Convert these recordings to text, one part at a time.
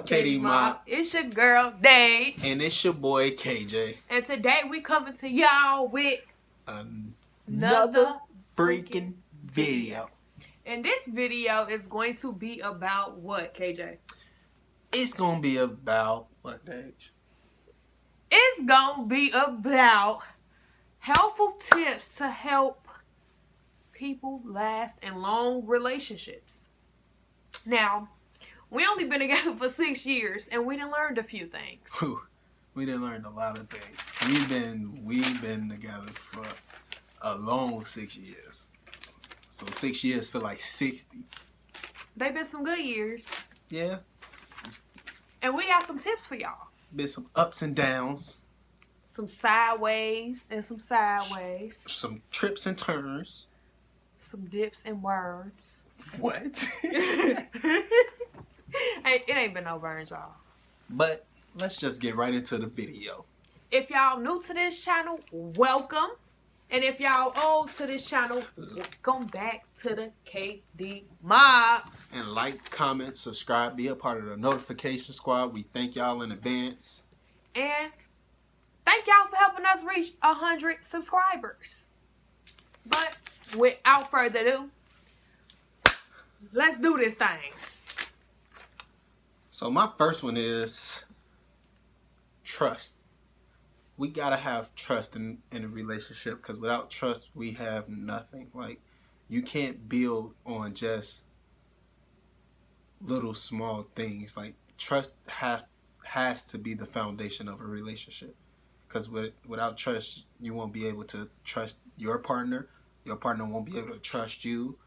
KJ&DEIIJ. It's your girl, DEIIJ. And it's your boy, KJ. And today we coming to y'all with another freaking video. And this video is going to be about what, KJ? It's going to be about what, DEIIJ? It's going to be about helpful tips to help people last in long relationships. Now, we only been together for 6 years, and we done learned a few things. Whew. We done learned a lot of things. We've been together for a long 6 years. So 6 years feel like 60. They been some good years. Yeah. And we got some tips for y'all. Been some ups and downs. Some sideways and some sideways. Some trips and turns. Some dips and words. What? Hey, it ain't been no burns, y'all. But let's just get right into the video. If y'all new to this channel, welcome. And if y'all old to this channel, welcome back to the KD Mob. And like, comment, subscribe, be a part of the notification squad. We thank y'all in advance. And thank y'all for helping us reach 100 subscribers. But without further ado, let's do this thing. So my first one is trust. We gotta have trust in a relationship, because without trust we have nothing. Like, you can't build on just little small things. Like, trust has to be the foundation of a relationship, because without trust you won't be able to trust your partner won't be able to trust you,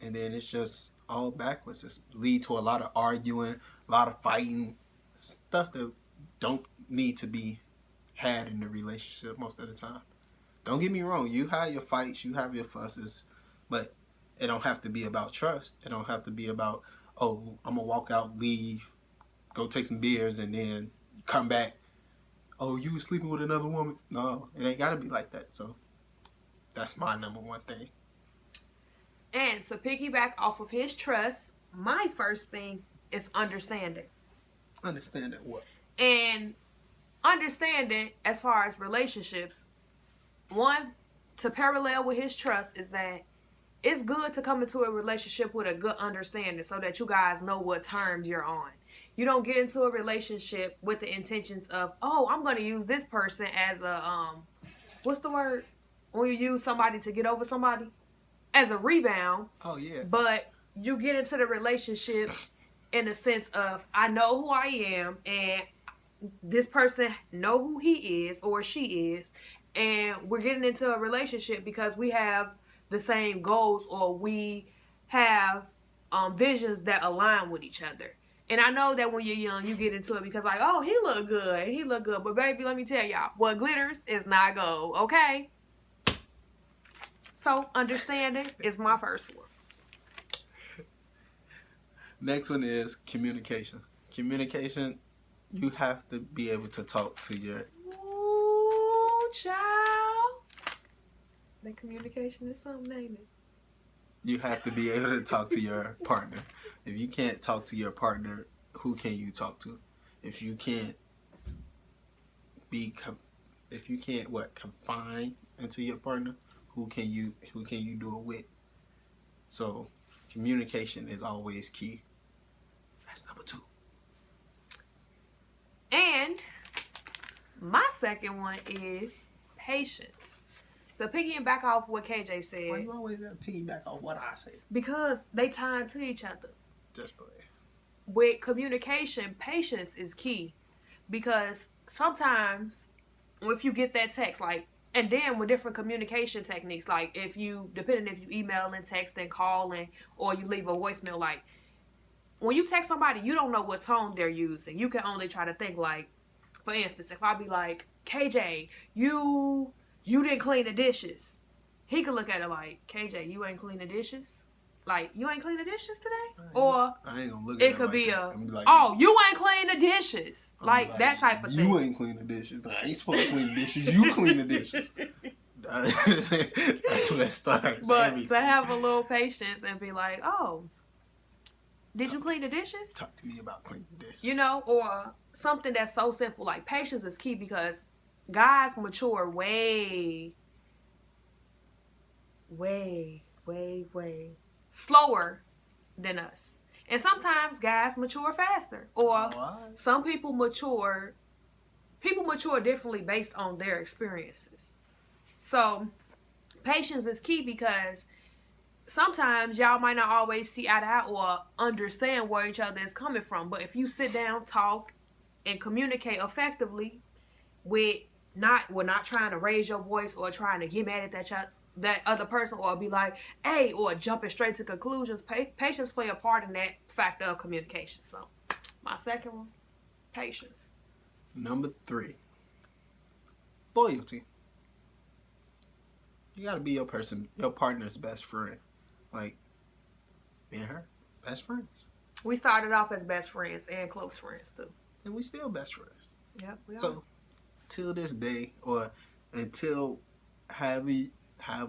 and then it's just all backwards. It's lead to a lot of arguing, a lot of fighting, stuff that don't need to be had in the relationship most of the time. Don't get me wrong, you have your fights, you have your fusses, but it don't have to be about trust. It don't have to be about, oh, I'm gonna walk out, leave, go take some beers, and then come back, oh, you was sleeping with another woman. No, it ain't gotta be like that. So that's my number one thing. And to piggyback off of his trust, my first thing is understanding. Understanding what? And understanding as far as relationships, one, to parallel with his trust, is that it's good to come into a relationship with a good understanding so that you guys know what terms you're on. You don't get into a relationship with the intentions of, oh, I'm going to use this person as a, what's the word? When you use somebody to get over somebody? As a rebound. Oh, yeah. But you get into the relationship in the sense of, I know who I am, and this person know who he is or she is, and we're getting into a relationship because we have the same goals, or we have visions that align with each other. And I know that when you're young, you get into it because, like, oh, he look good, but baby, let me tell y'all, what glitters is not gold, okay? So understanding is my first one. Next one is communication. Communication, you have to be able to talk to your... Ooh, child. That communication is something, ain't it? You have to be able to talk to your partner. If you can't talk to your partner, who can you talk to? If you can't confine into your partner, who can you do it with? So communication is always key. That's number 2. And my second one is patience. So piggyback off what KJ said. Why you always gotta piggyback off what I say? Because they tie into each other. Just play. With communication, patience is key. Because sometimes if you get that text, like, and then with different communication techniques, like depending if you email and text and calling, or you leave a voicemail, like, when you text somebody, you don't know what tone they're using. You can only try to think, like, for instance, if I be like, KJ, you didn't clean the dishes. He could look at it like, KJ, you ain't clean the dishes? Like, you ain't clean the dishes today? Or I ain't gonna look at it could like be that. Like, oh, you ain't clean the dishes. Like that type of thing. You ain't clean the dishes. I ain't supposed to clean the dishes. You clean the dishes. That's when it starts. But to have a little patience and be like, oh, Did you clean the dishes? Talk to me about cleaning the dish. You know, or something that's so simple. Like, patience is key because guys mature way slower than us. And sometimes guys mature faster. Or some people mature differently based on their experiences. So patience is key because sometimes y'all might not always see eye to eye or understand where each other is coming from. But if you sit down, talk, and communicate effectively with not trying to raise your voice or trying to get mad at that other person or be like, hey, or jumping straight to conclusions. Patience play a part in that factor of communication. So my second one, patience. Number 3, loyalty. You gotta be your partner's best friend. Like, me and her, best friends. We started off as best friends and close friends too. And we still best friends. Yep, we are. So, till this day, or until however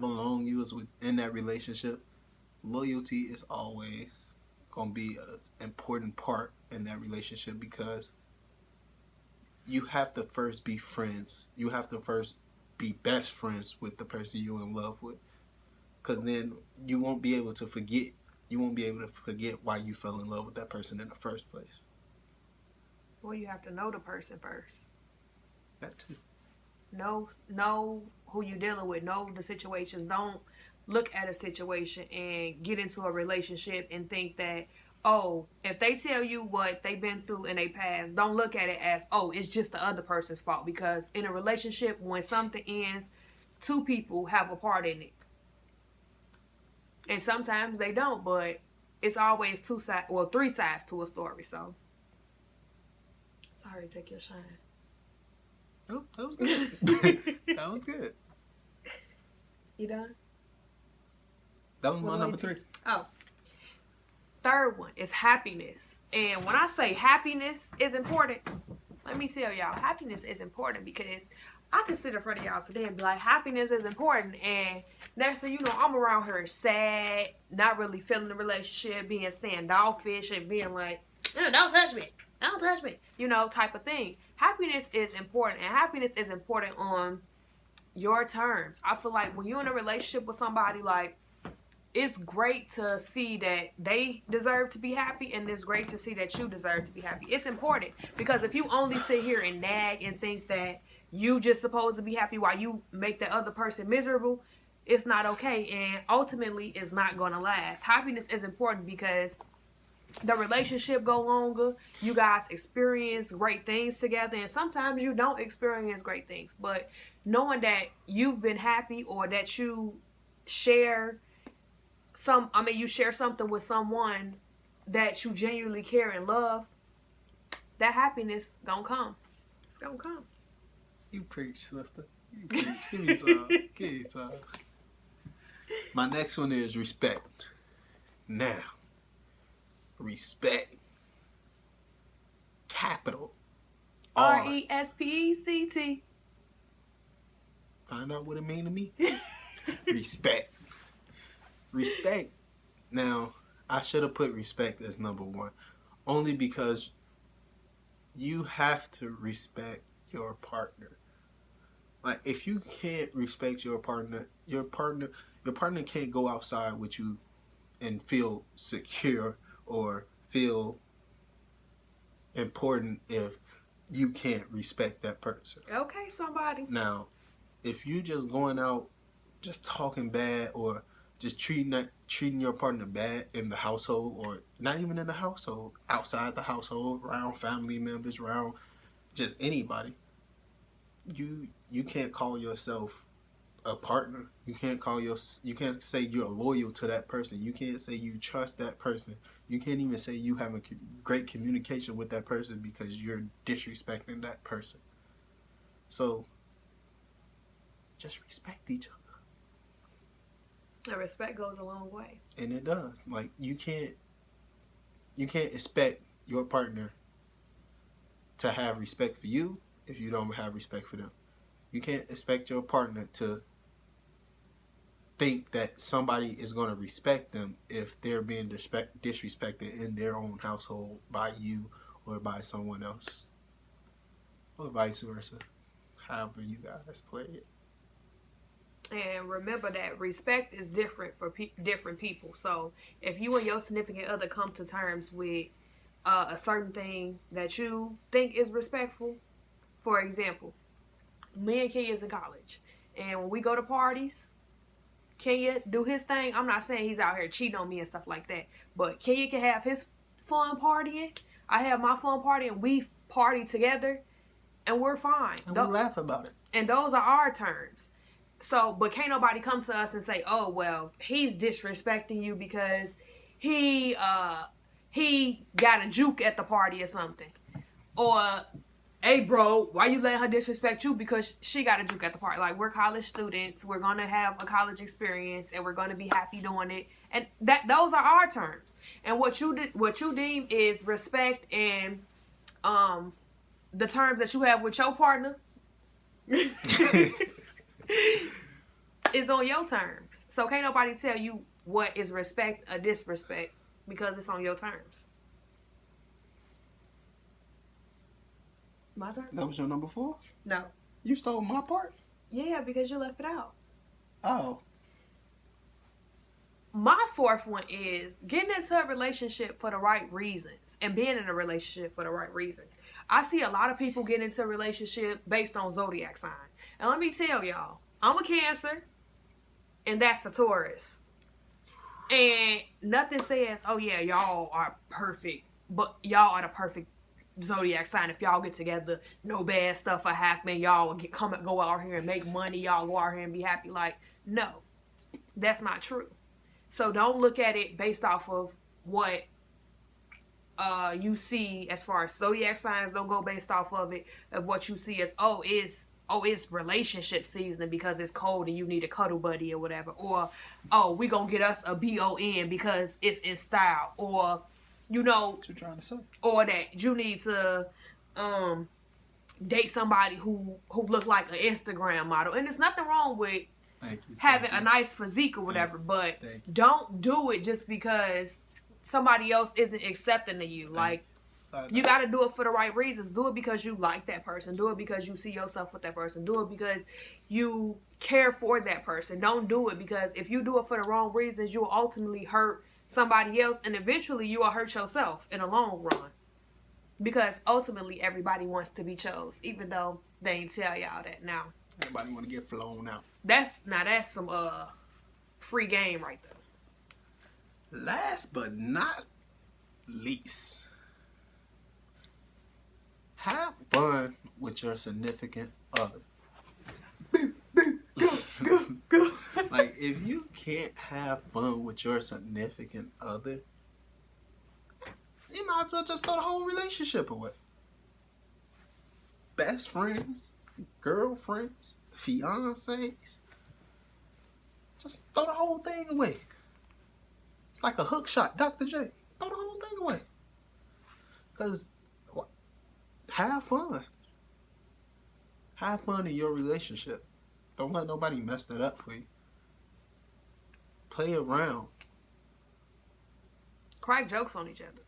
long you was in that relationship, loyalty is always gonna be an important part in that relationship because you have to first be friends. You have to first be best friends with the person you're in love with. Because then you won't be able to forget. You won't be able to forget why you fell in love with that person in the first place. Well, you have to know the person first. That too. Know who you're dealing with. Know the situations. Don't look at a situation and get into a relationship and think that, oh, if they tell you what they've been through in their past, don't look at it as, oh, it's just the other person's fault. Because in a relationship, when something ends, 2 people have a part in it. And sometimes they don't, but it's always 2 sides, or 3 sides to a story. So, sorry to take your shine. Oh, that was good. That was good. You done? That was my number 3. Oh. Third one is happiness. And when I say happiness is important, let me tell y'all, happiness is important because I can sit in front of y'all today and be like, happiness is important. And next thing you know, I'm around here sad, not really feeling the relationship, being standoffish and being like, don't touch me. Don't touch me. You know, type of thing. Happiness is important. And happiness is important on your terms. I feel like when you're in a relationship with somebody, like, it's great to see that they deserve to be happy, and it's great to see that you deserve to be happy. It's important because if you only sit here and nag and think that you just supposed to be happy while you make the other person miserable, it's not okay, and ultimately it's not going to last. Happiness is important because the relationship go longer, you guys experience great things together, and sometimes you don't experience great things, but knowing that you've been happy or that you share you share something with someone that you genuinely care and love, that happiness gonna come. It's gonna come. You preach, sister. You preach. Give me some. Give me some. My next one is respect. Now, respect. Capital RESPECT. Find out what it mean to me. Respect. Respect. Now, I should have put respect as number 1. Only because you have to respect your partner. Like, if you can't respect your partner can't go outside with you and feel secure or feel important if you can't respect that person. Okay, somebody. Now, if you just going out just talking bad or just treating your partner bad in the household, or not even in the household, outside the household, around family members, around just anybody, you can't call yourself a partner. You can't say you're loyal to that person. You can't say you trust that person. You can't even say you have a great communication with that person because you're disrespecting that person. So just respect each other. And respect goes a long way. And it does. Like, you can't expect your partner to have respect for you if you don't have respect for them. You can't expect your partner to think that somebody is going to respect them if they're being disrespected in their own household by you or by someone else, or vice versa, however you guys play it. And remember that respect is different for different people. So if you and your significant other come to terms with a certain thing that you think is respectful, for example, me and Kenya's in college, and when we go to parties, Kenya do his thing. I'm not saying he's out here cheating on me and stuff like that, but Kenya can have his fun partying. I have my fun party, and we party together, and we're fine. And we laugh about it. And those are our turns. So, but can't nobody come to us and say, "Oh, well, he's disrespecting you because he got a juke at the party or something," or, "Hey, bro, why you letting her disrespect you because she got a juke at the party?" Like, we're college students, we're gonna have a college experience, and we're gonna be happy doing it, and those are our terms. And what you deem is respect and the terms that you have with your partner. Is on your terms. So can't nobody tell you what is respect or disrespect because it's on your terms. My turn? That was your number 4? No. You stole my part? Yeah, because you left it out. Oh. My 4th one is getting into a relationship for the right reasons and being in a relationship for the right reasons. I see a lot of people get into a relationship based on zodiac sign. And let me tell y'all, I'm a Cancer, and that's the Taurus. And nothing says, "Oh yeah, y'all are perfect," but y'all are the perfect zodiac sign. If y'all get together, no bad stuff will happen. Y'all will go out here and make money. Y'all go out here and be happy. Like, no, that's not true. So don't look at it based off of what you see as far as zodiac signs. Don't go based off of it of what you see as it's relationship season because it's cold and you need a cuddle buddy or whatever, or we gonna get us a BON because it's in style, or what you're trying to say, or that you need to date somebody who look like an Instagram model. And there's nothing wrong with having a nice physique or whatever, but don't do it just because somebody else isn't accepting of you. Like, you got to do it for the right reasons. Do it because you like that person. Do it because you see yourself with that person. Do it because you care for that person. Don't do it because if you do it for the wrong reasons, you will ultimately hurt somebody else, and eventually you will hurt yourself in the long run. Because ultimately everybody wants to be chose, even though they ain't tell y'all that now. Everybody want to get flown out. That's some free game right there. Last but not least, have fun with your significant other. Go. Like, if you can't have fun with your significant other, you might as well just throw the whole relationship away. Best friends, girlfriends, fiancés, just throw the whole thing away. It's like a hook shot, Dr. J. Throw the whole thing away. Because have fun. Have fun in your relationship. Don't let nobody mess that up for you. Play around. Crack jokes on each other.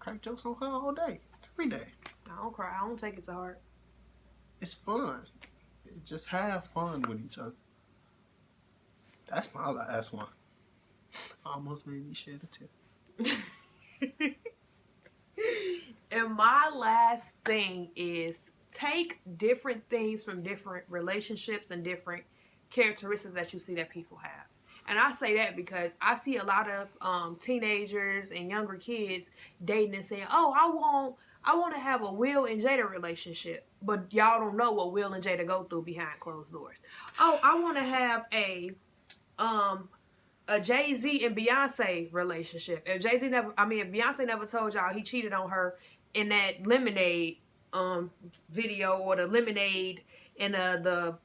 Crack jokes on her all day. Every day. I don't cry. I don't take it to heart. It's fun. Just have fun with each other. That's my last one. Almost made me shed a tear. And my last thing is take different things from different relationships and different characteristics that you see that people have. And I say that because I see a lot of teenagers and younger kids dating and saying, "Oh, I want to have a Will and Jada relationship," but y'all don't know what Will and Jada go through behind closed doors. "Oh, I want to have a Jay-Z and Beyonce relationship." If Beyonce never told y'all he cheated on her in that Lemonade video, or the Lemonade in the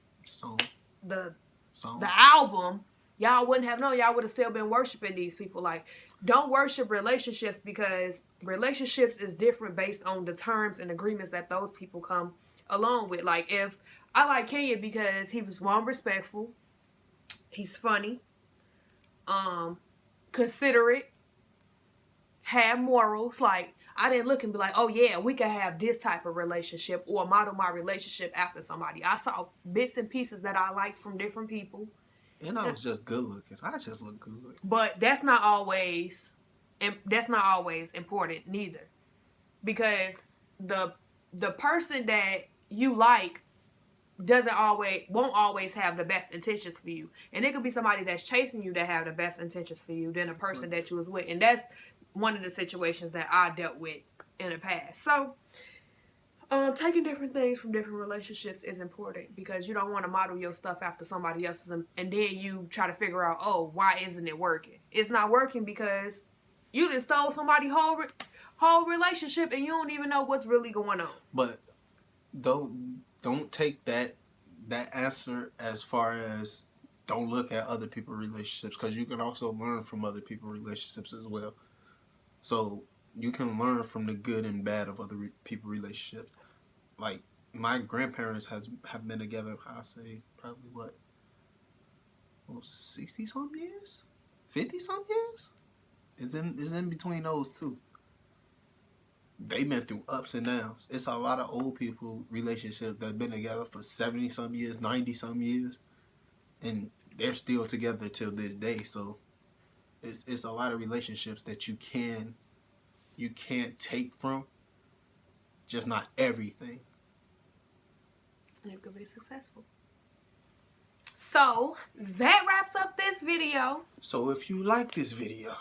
album, y'all wouldn't have known. Y'all would have still been worshiping these people. Like, don't worship relationships, because relationships is different based on the terms and agreements that those people come along with. Like, if I like Kenya because he was respectful, He's funny. Considerate. Have morals. Like, I didn't look and be like, oh yeah, we can have this type of relationship or model my relationship after somebody. I saw bits and pieces that I liked from different people. And I was just good looking. I just look good. But that's not always important neither. Because the person that you like won't always have the best intentions for you. And it could be somebody that's chasing you that have the best intentions for you than a person that you was with. And that's one of the situations that I dealt with in the past. So taking different things from different relationships is important, because you don't want to model your stuff after somebody else's and then you try to figure out, oh, why isn't it working? It's not working because you just stole somebody's whole relationship and you don't even know what's really going on. But don't take that answer as far as don't look at other people's relationships, because you can also learn from other people's relationships as well. So you can learn from the good and bad of other people's relationships. Like, my grandparents have been together, I say probably 60 some years, 50 some years. Is in between those two. They've been through ups and downs. It's a lot of old people relationships that have been together for 70 some years, 90 some years, and they're still together till this day. So it's a lot of relationships that you can't take from, just not everything. And it could be successful. So that wraps up this video. So if you like this video,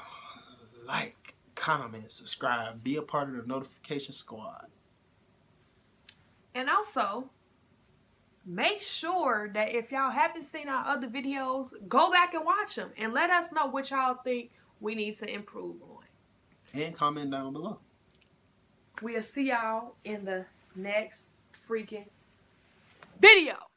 like, comment, subscribe, be a part of the notification squad. And also, make sure that if y'all haven't seen our other videos, go back and watch them and let us know what y'all think we need to improve on. And comment down below. We'll see y'all in the next freaking video.